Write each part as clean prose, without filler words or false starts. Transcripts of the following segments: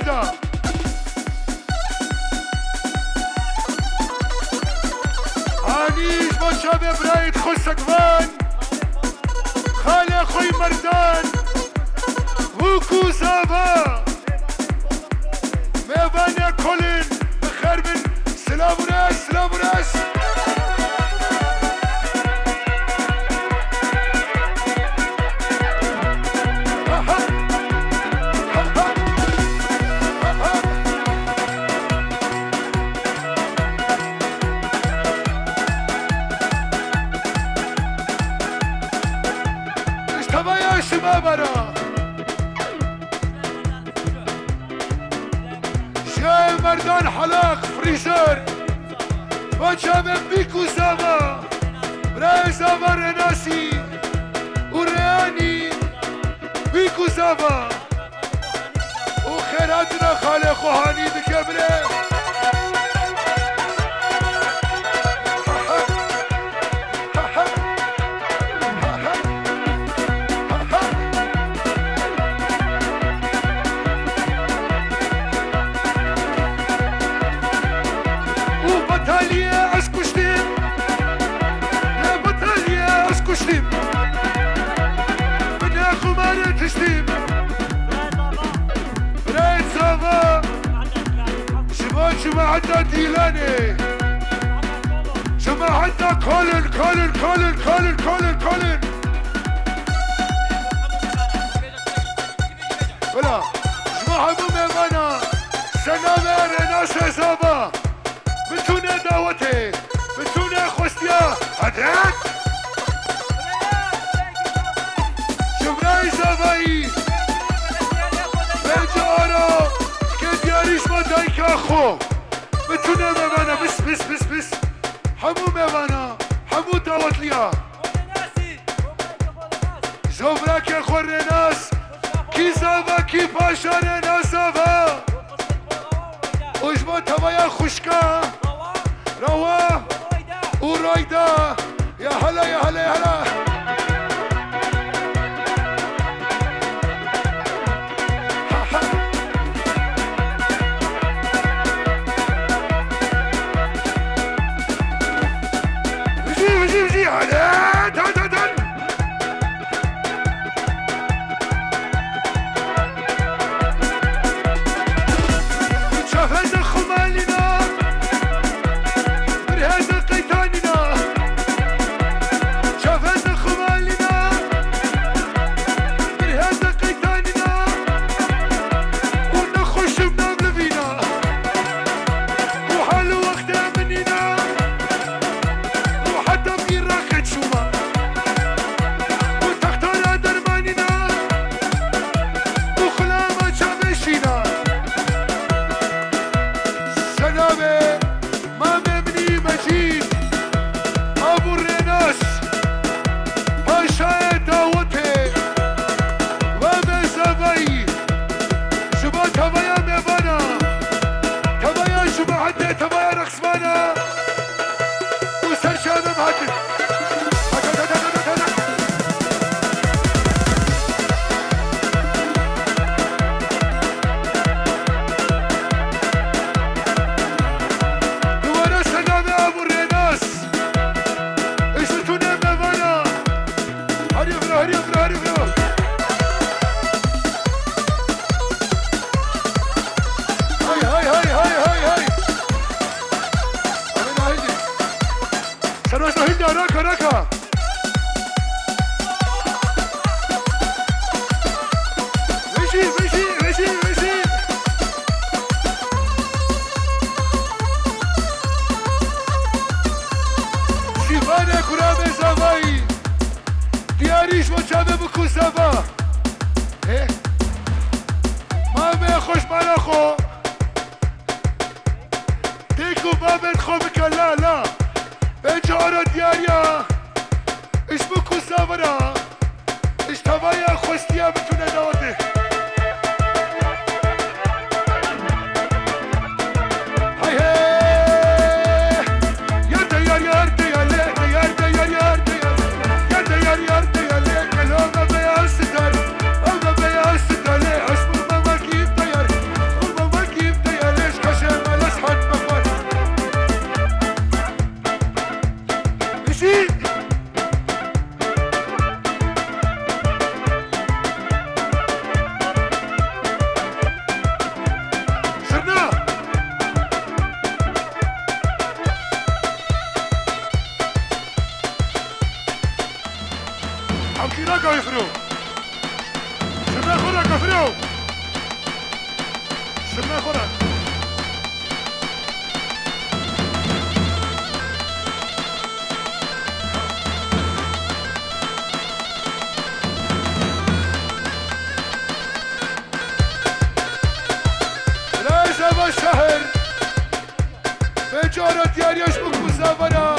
هلدا هانيش با شب براید خوشکوان خاله خوی مردان وکو زاوا میوان کلن بخیر بن سلام راست سلام راست شما برا شای مردان حلاق فریزر با جامع بیکو زاوا برای زاوا رناسی و ریانی بیکو زاوا و خیراتنا خاله خوهانی بکبره شما عندنا ديلاني شما عندنا كولن ولا شما همو ميمانا سنامه رناس زابا بتونه دعوته بتونه خوستيا عدد شمراي زاباي بجارو که دیاریش ما دایکا خو بتونه میوانه بس همو میوانه همو دعوت لیا زوبرا که خور رناس کی زاوا کی پاشا رناس زاوا اجما توایا خوشکا روا و رایدا یا هلا یا هلا یا هلا سمع خورا رازم الشهر بجارة ياريش بكوزافنا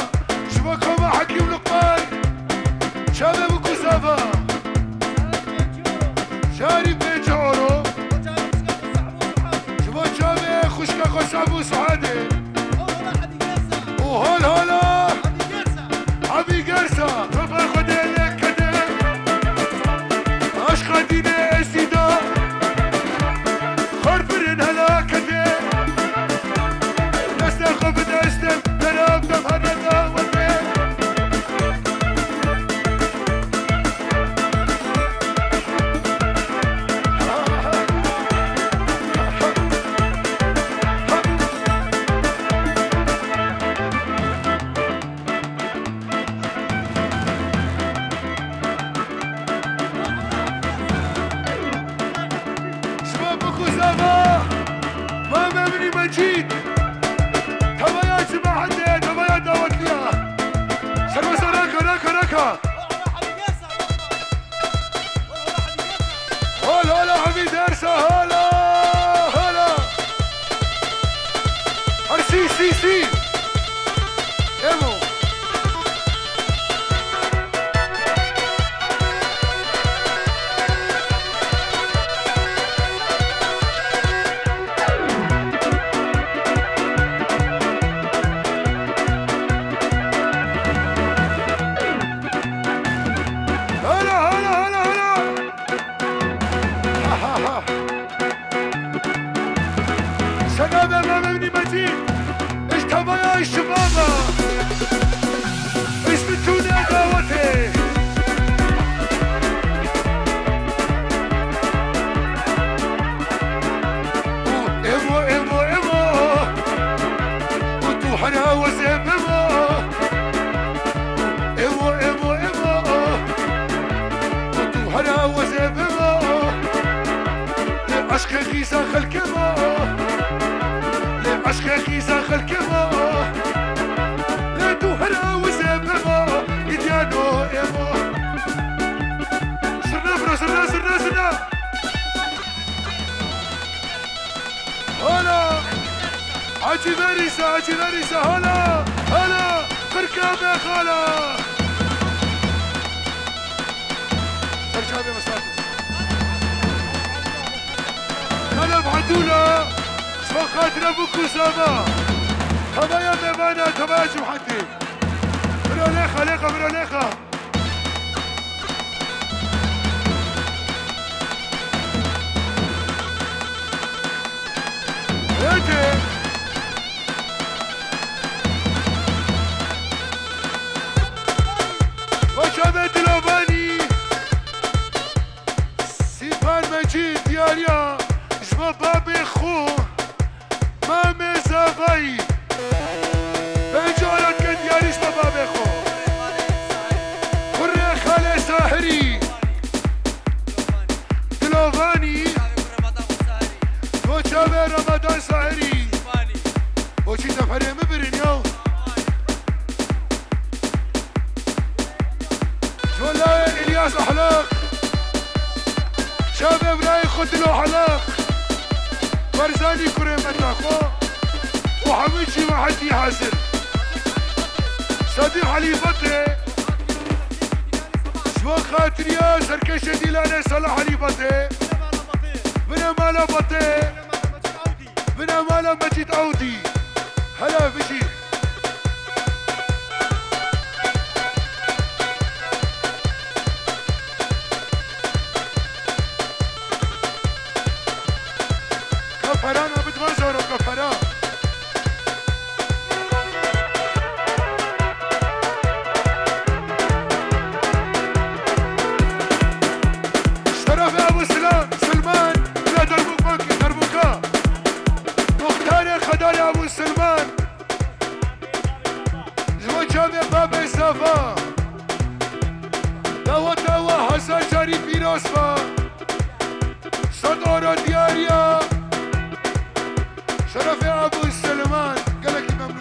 شبكهم حكيم لقمان شابه بكوزافا شاري بجارو شبا شابه خوشكا خوشابو سعاده وهول هولا عبي قرصة رفع خده لك كده عشق دينه استيدا خرفرين هلا كده نستخف دستم تراب دفرنا وطين شبابك وزابا ما مبني مجيد تبايا جماعة تبايا دعوت ليها سلوى ركا ركا هلا هلا حميد ارسا هلا هلا ارسي سي سي ايمو شبابه ما مبني مجيد ايش تبايا الشبابه ايش بتونا دعوتي ايمو ايمو ايمو وتو حنا وزيب ايمو ايمو ايمو ايمو وتو حنا وزيب عشق خيسا خلكما عشق خيسا خلكما لا تهرى وزابما إديانو إيمو سرنا برو سرنا هلا عجي باريسا هلا بركابة خالا بركابة مساكو طلب عدولة اسمه خاطر ابوك وسامة تبايا ميمانا تبايا جمحتي برو ليخا ايتي وشابه دلوباني سيبان مجيد ياريا اسمه بابي خو مامي زافاي بجارت كنت ياري اسمه بابي خو كره خالي ساحري دلوفاني وشابه رمضان ساحري وشي تفري مبرن يو جولا الياس احلاق شابه براي خد له حلاق فرزاني كريمة اخو وحميد شي ما حد يحاسن صديق حليفتي شو خاطر يا سركشة ديلاني صلاح حليفتي بنا مالا بطي بنا مالا مجيد عودي هلا بشي كفرانا بتمزروا كفران اشترف يا ابو سلمان لا دربوكا مختار خدار يا ابو سلمان جوجامي بابي صفا دوا حسن جاري فيروسفا صدورة دياريا شرف يا ابو السلمان قالك ممنون.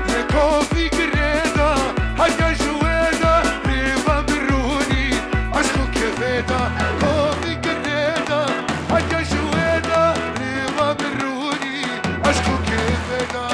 لكوفي قريده حاجه جويده ريبه بروني عشقو كفيده. كوفي قريده حاجه جويده ريبه بروني عشقو كفيده.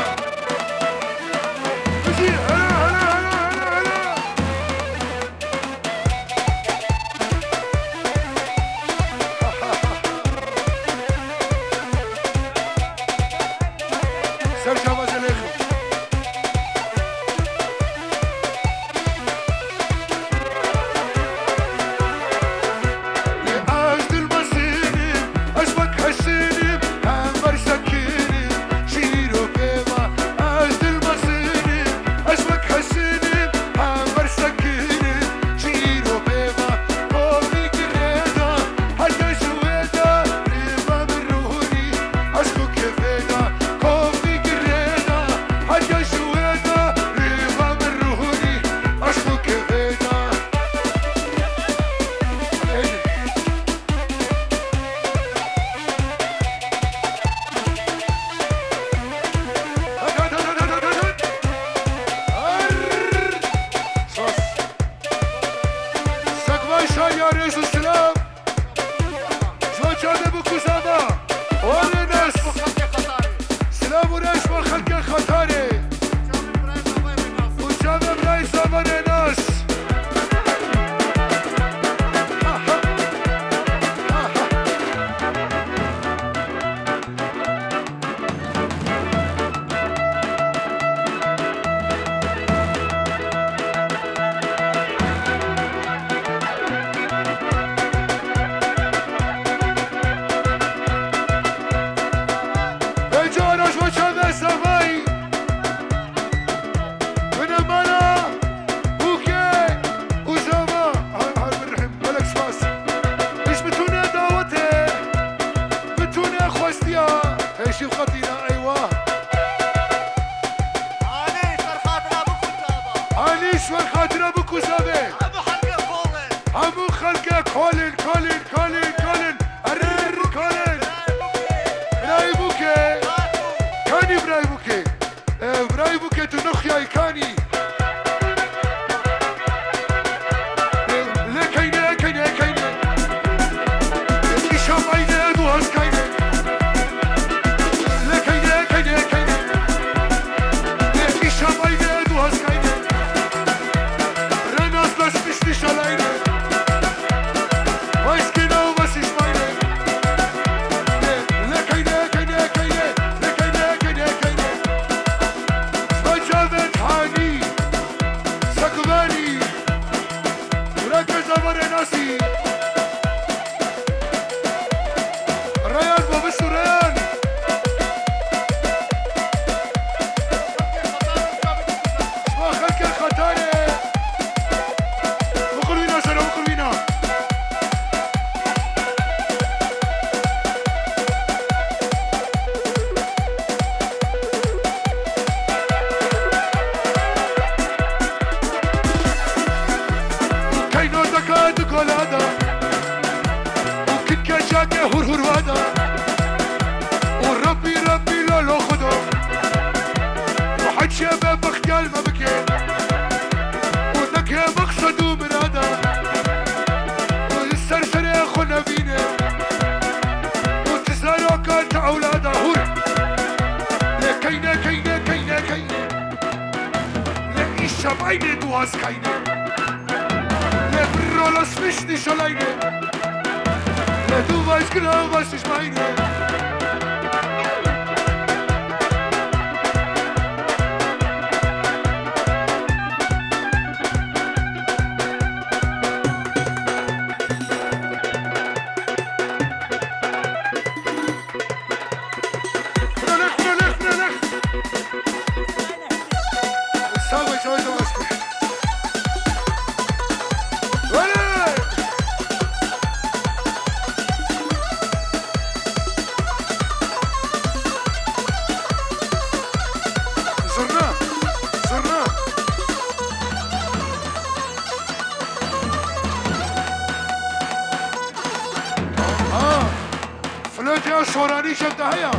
هني شفته هيا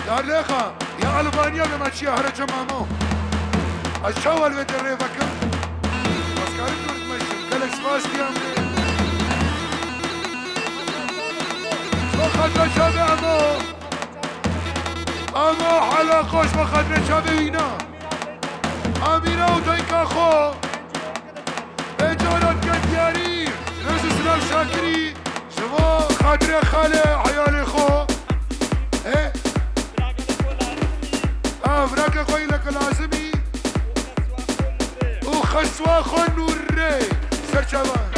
دار ليخا يا ألبانيا بما تشيا هرجة مامو الشوال بيت الريفكم بس كاري دورت ماشي كالك سباس ديام بخدنا شابي أمو حلاقوش بخدنا شابي وينا أمينة وتايكا خو إجارات كدياري ناس سلام شاكري شما خاطر خاله عيالي خو ايه فراك خوي لك لازمي وخسوا خو نوري سرچوان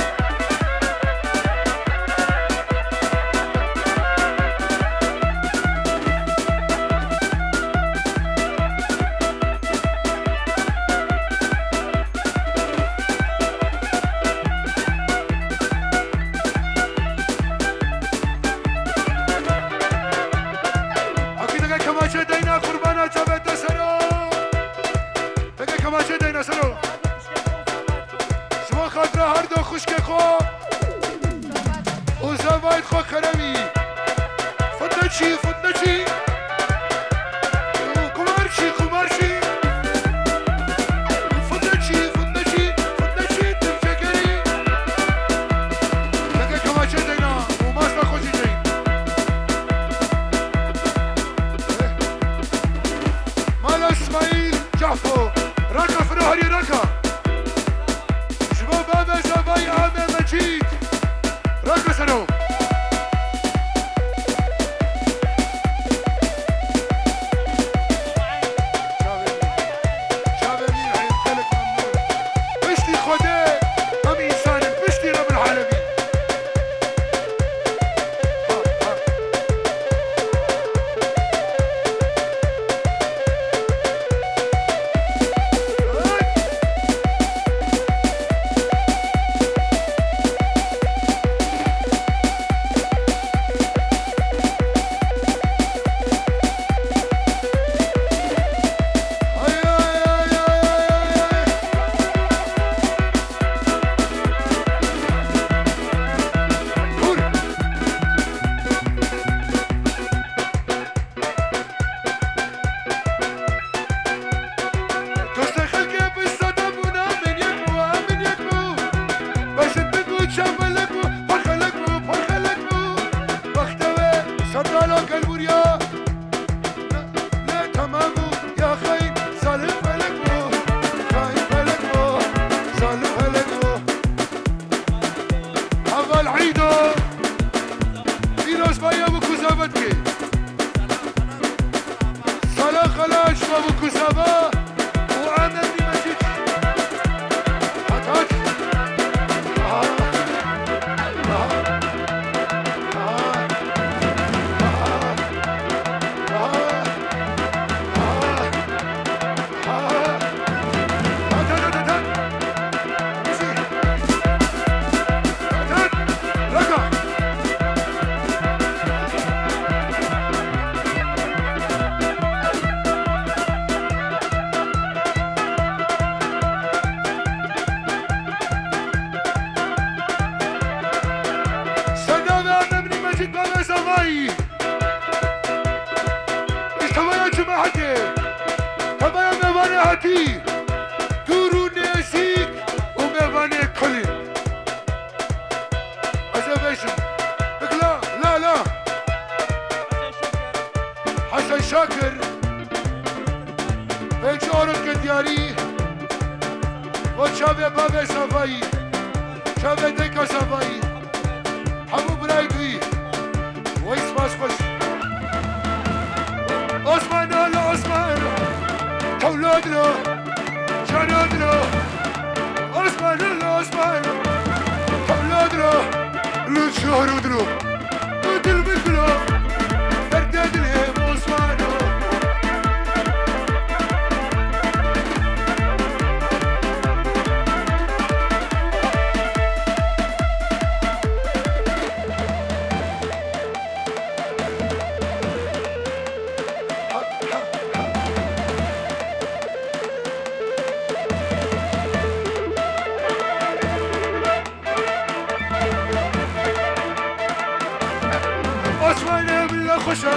Osman خوشه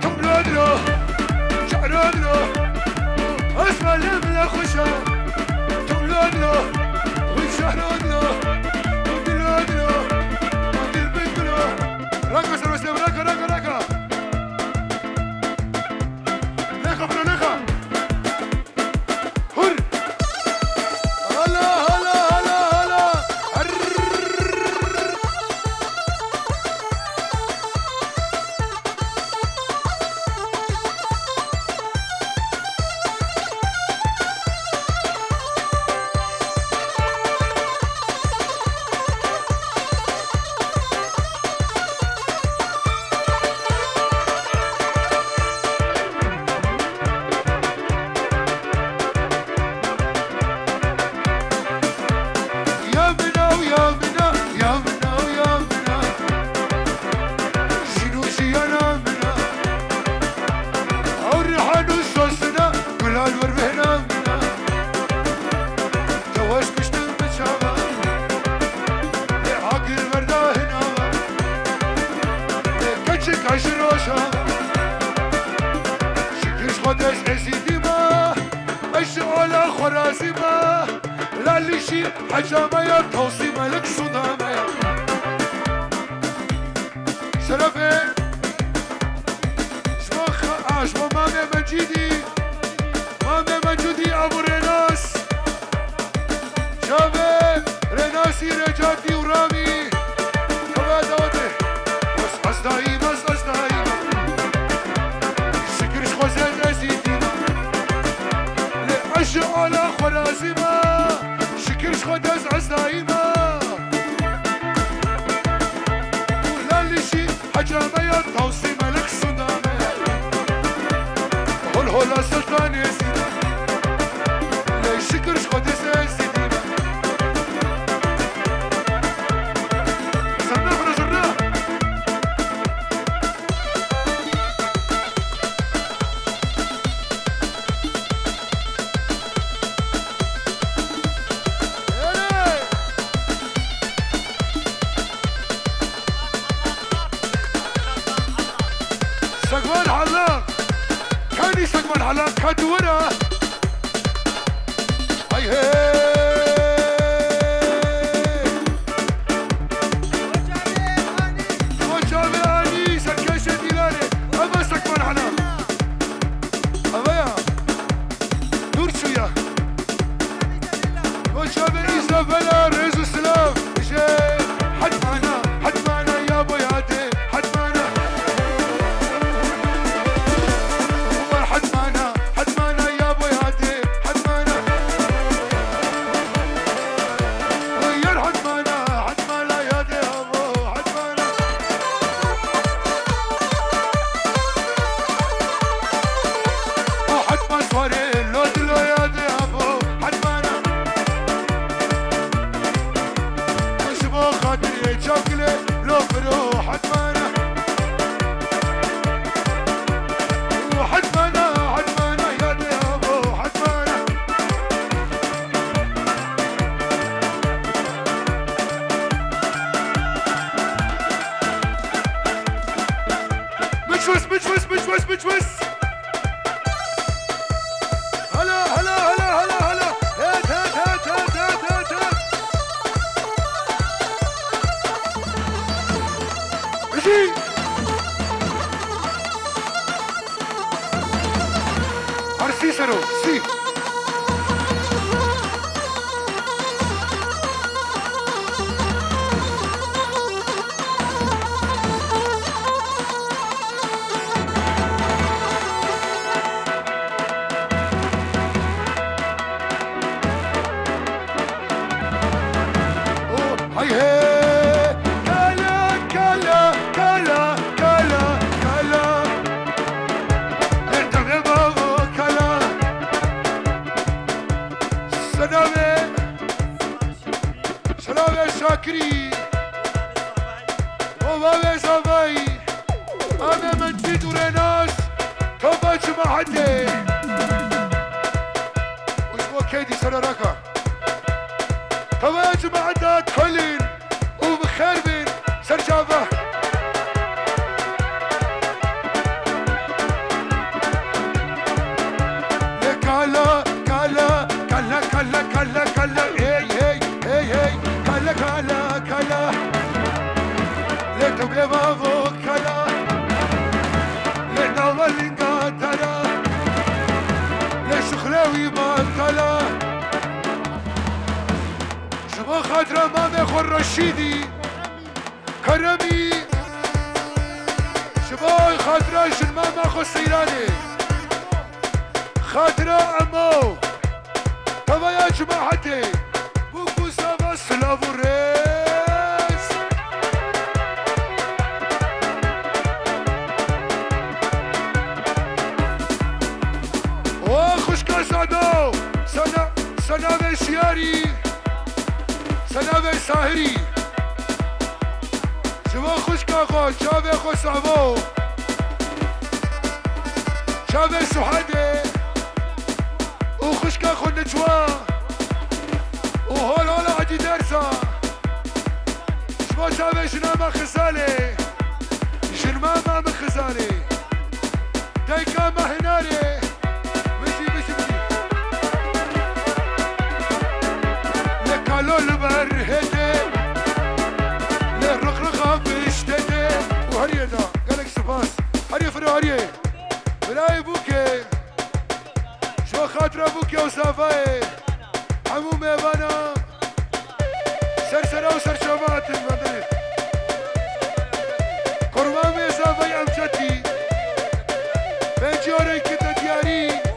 تولد له شعران له اسمع لملا خوشه تولد له وشعران له ودلاد له ودلبك له رقص الوسلم رقا رقا رقا ليخا فرو ليخا هر هلا هلا هلا هلا حجامة يا توصي ملك صدامة شرفي شمو مامي مجيدي مامي مجودي ابو ريناس شافي ريناسي رجاتي ورامي كما دوتي بس أصدائي بس أصدائي شكرش خوزين نزيدي لأشي على خرازيما شكرش خدز عزايما ولا لي شي حجامة يا توصي ملك صدامة هول هولا سلطان يزيد لي شكرش خدز يزيد صرنا فرجرنا سقمان حلاق كاني سقمان حلاق كدورة هاي هاي وجابي اني سكاشة ديلاني اما سقمان حلاق اما يا دور شوية وجابي ايزابيلا ريزو السلام حد معنا يا ابو يادي حد معنا يا ابو يادي حد معنا وير حد معنا يا دي ابو حد معنا وحد ما صوري لو دلو يا دي ابو حد معنا وشبو خاطري شوكلي لو فرو حد معنا وحد معنا يا دي ابو حد معنا مجوس هلا هلا هلا هلا هلا هات هات هات هات هات هات هات اجي ارسي سرو سي هاي هاي كلا كلا كلا كلا كلا انت بابا كلا سلامي شاكري وبابا صباي انا مجيد وريناس كوباتش محدي وشبو كيدي سنراكا كوباتش محدات كلين وبخربين سرجابه اخو الرشيدي كرمي شباب خاطره شنمام اخو السيراني خاطره امو طبعا يا جماعتي بوكو سافا سلافو ريس واخوش كاسادو سناوي سياري سناوي ساهري شما خوش كاخو شاوي خو صعبو شاوي سحادي وخوش كاخو نجوا وهول هول عدي درسا شما شاوي شناما خزالي شنماما مخزالي دايكا مهناري لكالو المرهدي للرقرقة بشتدي وهريدا قالك سباس هري فرو هري بلاي بوكي شو خاطر بوكي وصافاي عمو ميبانا سرسرة وسرشومات المدري قربامي صافاي امجدي بنجي وري كده دياري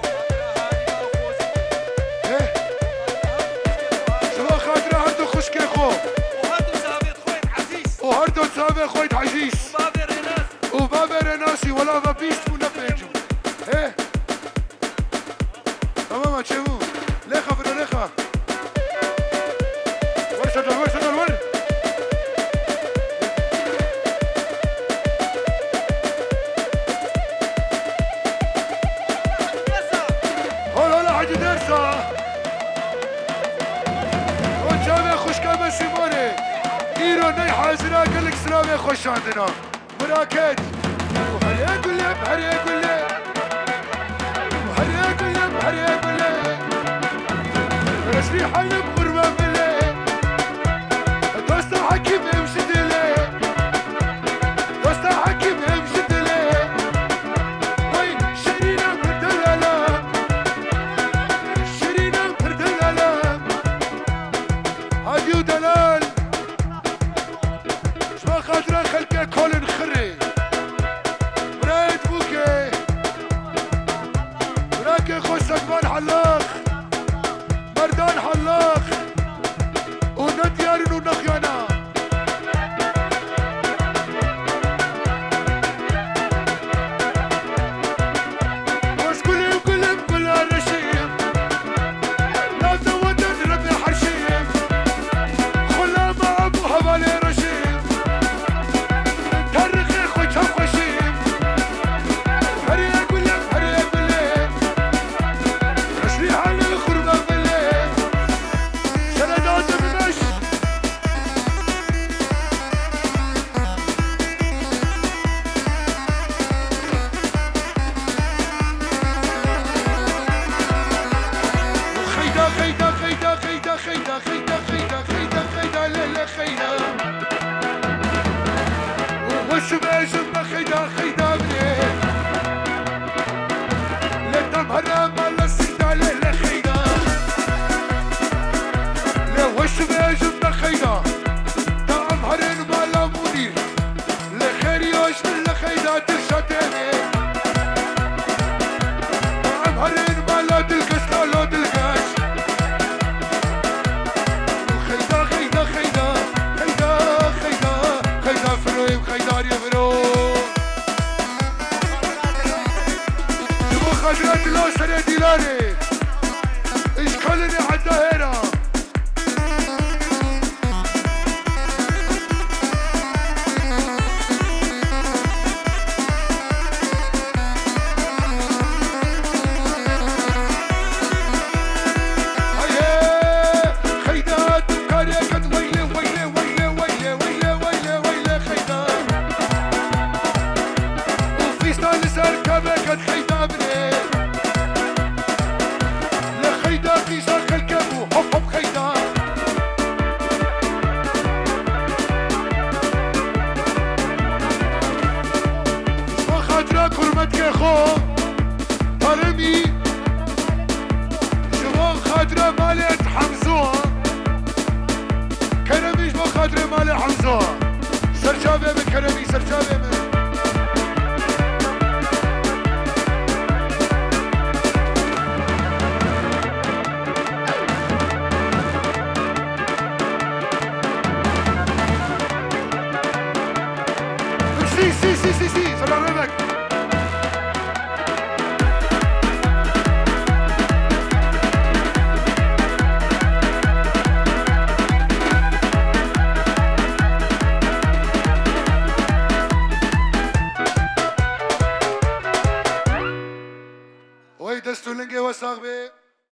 وهردو صابي خويت عزيز وبابي رناسي ولا بابيست ونفجو ايه تمام تشوفوا ليخا فرو ليخا ورسدل ور هولا حاجة درسة وجامي خوش كابا سيموني ايرو ناي حازرة قالك سلامي خوش عندنا مراكز وهريا قلب هريا قلب وهريا قلب هريا قلب رسلي حلب غربة بالله دوستا حكيم امشد ليه دوستا حكيم امشد ليه وي شرينا بردلالة شرينا بردلالة هادي ودلال خاطر خلقه كل نخري برايد بوكي براكي خوش سكبان حلاق مردان حلاق ونديارن ونخيانا وش كلهم كلها رشيم لا تودن ربي حرشيم خلا ما ابو حوالي رشيم لخيدا قيسا خلق دستو لنگه وساق به